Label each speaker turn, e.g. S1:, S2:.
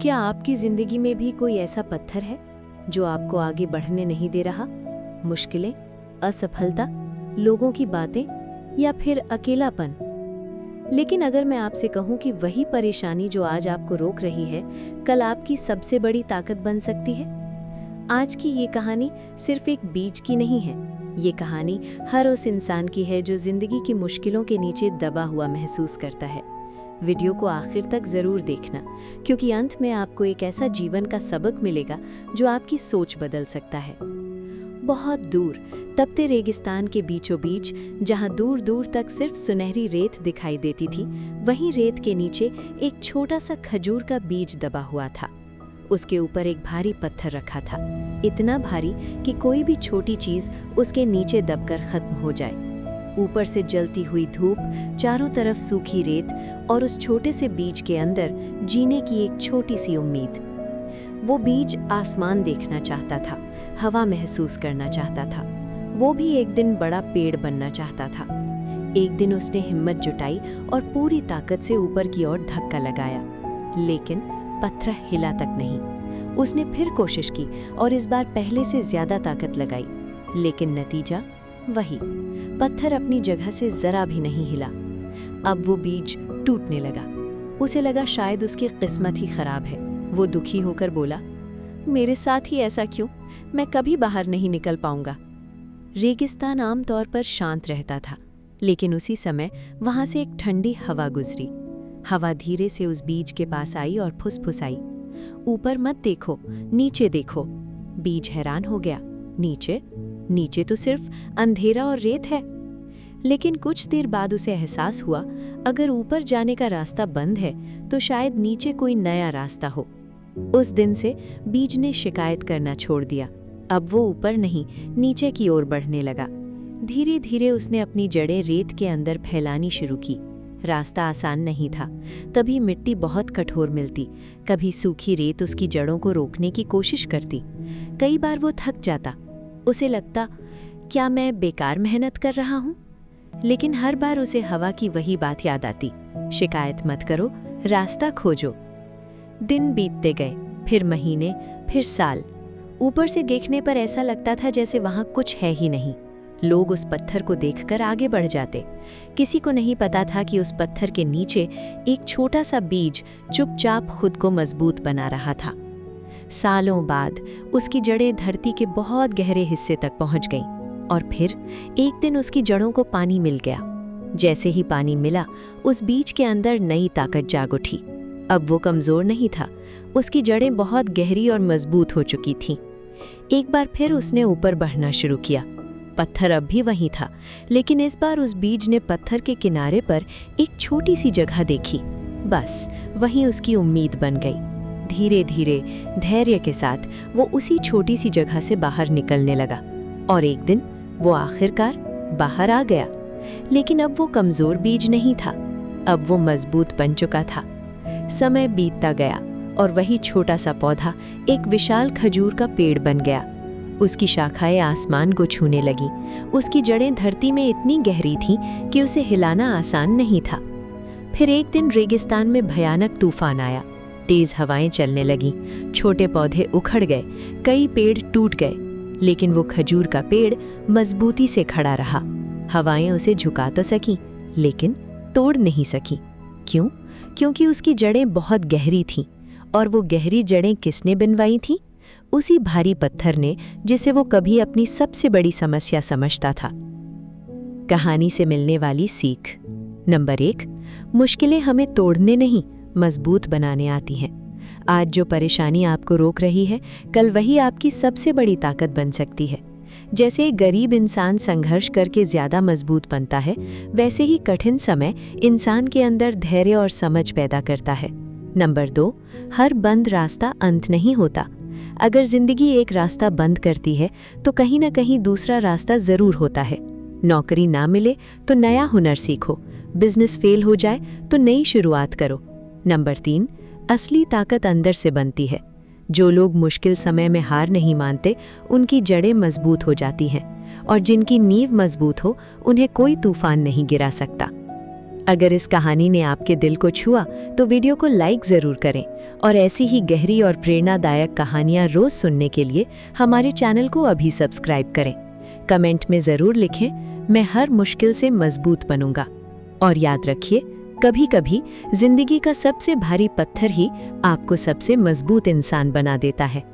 S1: क्या आपकी जिंदगी में भी कोई ऐसा पत्थर है जो आपको आगे बढ़ने नहीं दे रहा? मुश्किलें, असफलता, लोगों की बातें या फिर अकेलापन? लेकिन अगर मैं आपसे कहूं कि वही परेशानी जो आज आपको रोक रही है, कल आपकी सबसे बड़ी ताकत बन सकती है। आज की ये कहानी सिर्फ एक बीज की नहीं है। ये कहानी हर उस इंसान की है जो जिंदगी की मुश्किलों के नीचे दबा हुआ महसूस करता है। वीडियो को आखिर तक जरूर देखना, क्योंकि अंत में आपको एक ऐसा जीवन का सबक मिलेगा जो आपकी सोच बदल सकता है। बहुत दूर तपते रेगिस्तान के बीचों बीच, जहां दूर दूर तक सिर्फ सुनहरी रेत दिखाई देती थी, वहीं रेत के नीचे एक छोटा सा खजूर का बीज दबा हुआ था। उसके ऊपर एक भारी पत्थर रखा था, इतना भारी कि कोई भी छोटी चीज उसके नीचे दबकर खत्म हो जाए। ऊपर से जलती हुई धूप, चारों तरफ सूखी रेत और उस छोटे से बीज के अंदर जीने की एक छोटी सी उम्मीद। वो बीज आसमान देखना चाहता था, हवा महसूस करना चाहता था, वो भी एक दिन बड़ा पेड़ बनना चाहता था। एक दिन उसने हिम्मत जुटाई और पूरी ताकत से ऊपर की ओर धक्का लगाया, लेकिन पत्थर हिला तक नहीं। उसने फिर कोशिश की और इस बार पहले से ज्यादा ताकत लगाई, लेकिन नतीजा वही। पत्थर अपनी जगह से जरा भी नहीं हिला। अब वो बीज टूटने लगा। उसे लगा शायद उसकी किस्मत ही खराब है। वो दुखी होकर बोला, मेरे साथ ही ऐसा क्यों? मैं कभी बाहर नहीं निकल पाऊंगा। रेगिस्तान आमतौर पर शांत रहता था, लेकिन उसी समय वहां से एक ठंडी हवा गुजरी। हवा धीरे से उस बीज के पास आई और फुसफुसाई, ऊपर मत देखो, नीचे देखो। बीज हैरान हो गया, नीचे? नीचे तो सिर्फ अंधेरा और रेत है। लेकिन कुछ देर बाद उसे एहसास हुआ, अगर ऊपर जाने का रास्ता बंद है तो शायद नीचे कोई नया रास्ता हो। उस दिन से बीज ने शिकायत करना छोड़ दिया। अब वो ऊपर नहीं, नीचे की ओर बढ़ने लगा। धीरे धीरे उसने अपनी जड़ें रेत के अंदर फैलानी शुरू की। रास्ता आसान नहीं था, तभी मिट्टी बहुत कठोर मिलती, कभी सूखी रेत उसकी जड़ों को रोकने की कोशिश करती। कई बार वो थक जाता, उसे लगता, क्या मैं बेकार मेहनत कर रहा हूँ? लेकिन हर बार उसे हवा की वही बात याद आती, शिकायत मत करो, रास्ता खोजो। दिन बीतते गए, फिर महीने, फिर साल। ऊपर से देखने पर ऐसा लगता था जैसे वहां कुछ है ही नहीं। लोग उस पत्थर को देखकर आगे बढ़ जाते। किसी को नहीं पता था कि उस पत्थर के नीचे एक छोटा सा बीज चुपचाप खुद को मजबूत बना रहा था। सालों बाद उसकी जड़ें धरती के बहुत गहरे हिस्से तक पहुंच गईं, और फिर एक दिन उसकी जड़ों को पानी मिल गया। जैसे ही पानी मिला, उस बीज के अंदर नई ताकत जाग उठी। अब वो कमजोर नहीं था, उसकी जड़ें बहुत गहरी और मजबूत हो चुकी थीं। एक बार फिर उसने ऊपर बढ़ना शुरू किया। पत्थर अब भी वहीं था, लेकिन इस बार उस बीज ने पत्थर के किनारे पर एक छोटी सी जगह देखी। बस वहीं उसकी उम्मीद बन गई। धीरे धीरे धैर्य के साथ वो उसी छोटी सी जगह से बाहर निकलने लगा, और एक दिन वो आखिरकार बाहर आ गया। लेकिन अब वो कमजोर बीज नहीं था, अब वो मजबूत बन चुका था। समय बीतता गया और वही छोटा सा पौधा एक विशाल खजूर का पेड़ बन गया। उसकी शाखाएं आसमान को छूने लगीं, उसकी जड़ें धरती में इतनी गहरी थीं कि उसे हिलाना आसान नहीं था। फिर एक दिन रेगिस्तान में भयानक तूफान आया। तेज हवाएं चलने लगीं, छोटे पौधे उखड़ गए, कई पेड़ टूट गए, लेकिन वो खजूर का पेड़ मजबूती से खड़ा रहा। हवाएं उसे झुका तो सकीं, लेकिन तोड़ नहीं सकीं। क्यों? क्योंकि उसकी जड़ें बहुत गहरी थीं, और वो गहरी जड़ें किसने बनवाई थीं? उसी भारी पत्थर ने, जिसे वो कभी अपनी सबसे बड़ी समस्या समझता था। कहानी से मिलने वाली सीख। नंबर 1, मुश्किलें हमें तोड़ने नहीं, मजबूत बनाने आती हैं। आज जो परेशानी आपको रोक रही है, कल वही आपकी सबसे बड़ी ताकत बन सकती है। जैसे एक गरीब इंसान संघर्ष करके ज्यादा मजबूत बनता है, वैसे ही कठिन समय इंसान के अंदर धैर्य और समझ पैदा करता है। नंबर 2, हर बंद रास्ता अंत नहीं होता। अगर जिंदगी एक रास्ता बंद करती है, तो कहीं ना कहीं दूसरा रास्ता जरूर होता है। नौकरी ना मिले तो नया हुनर सीखो, बिजनेस फेल हो जाए तो नई शुरुआत करो। नंबर 3, असली ताकत अंदर से बनती है। जो लोग मुश्किल समय में हार नहीं मानते, उनकी जड़ें मजबूत हो जाती हैं, और जिनकी नींव मजबूत हो, उन्हें कोई तूफान नहीं गिरा सकता। अगर इस कहानी ने आपके दिल को छुआ तो वीडियो को लाइक ज़रूर करें और ऐसी ही गहरी और प्रेरणादायक कहानियां रोज सुनने के लिए हमारे चैनल को अभी सब्सक्राइब करें। कमेंट में ज़रूर लिखें, मैं हर मुश्किल से मजबूत बनूंगा। और याद रखिए, कभी कभी जिंदगी का सबसे भारी पत्थर ही आपको सबसे मजबूत इंसान बना देता है।